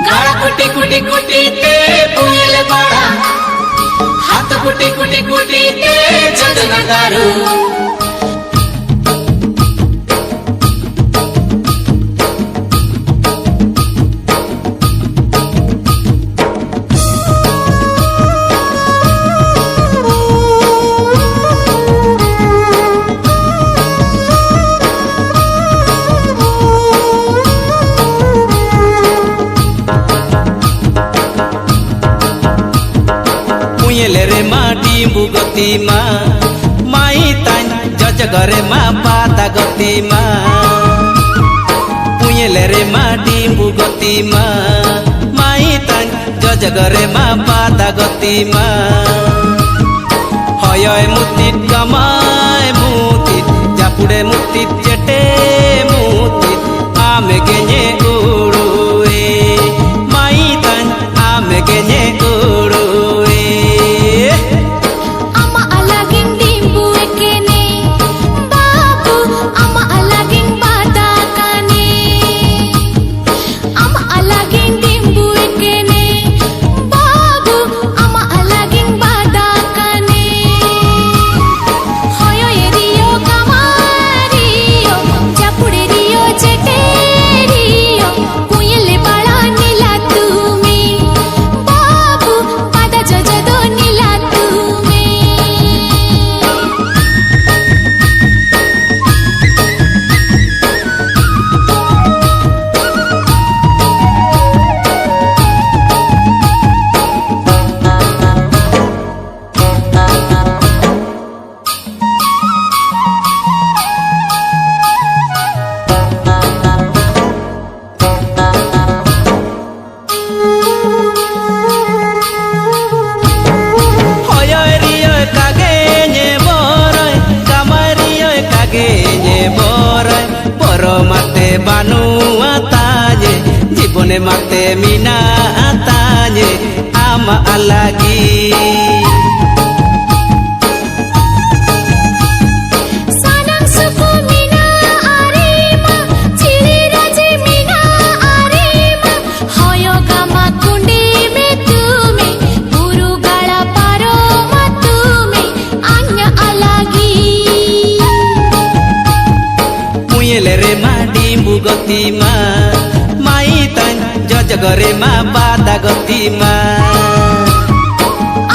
गाळा कुटी कुटी कुटी ते पुयले बाळा हात कुटी कुटी कुटी ते जोजना गारू रे माटी बुगती मा माई तान जजगरे मा पाता गति मा पुयले रे माटी बुगती मा माई तान जजगरे मा पाता गति मा हय मुतित गमाय मुतित जापुडे मुतित चेटे मुतित आमे गेने उड़ुए माई तान आमे गेने उड़ुए mate banu atanye jibone mate mina atanye ama alagi sanang suku mina arima chiri raje mina arima hoyo gama kundi me tume guru gala paro matume anya alagi punyele re goti ma mai tan jajagare ma pada goti ma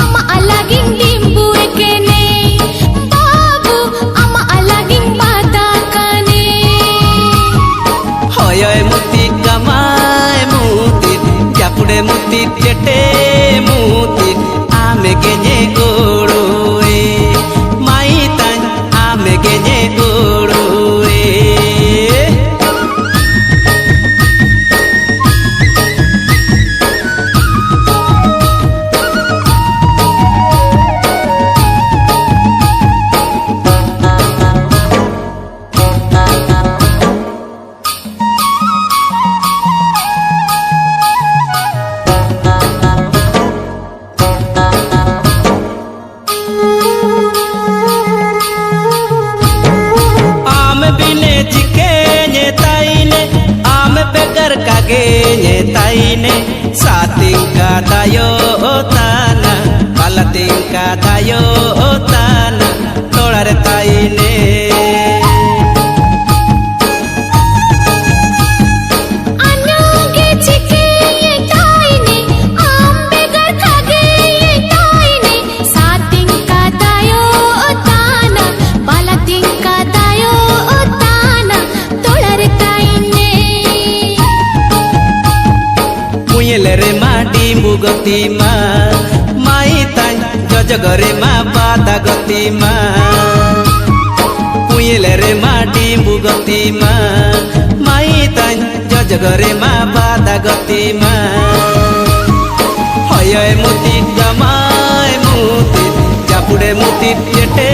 ama alaging dimbu ekene babu ama alaging pada kane hoy muti gamay muti japude muti chete muti ame genye uruwe mai tan ame genye uruwe taine satingka dayo tana palatingka dayo tana tolare taine anyoge chike ye taine ambe gar khage ye taine satingka dayo tana palatingka dayo tana tolare taine punyele re mati bugati ma mai tan jajagare ma pada gati ma punyele re mati bugati ma mai tan jajagare ma pada gati ma hoy muti gamay muti japude muti chete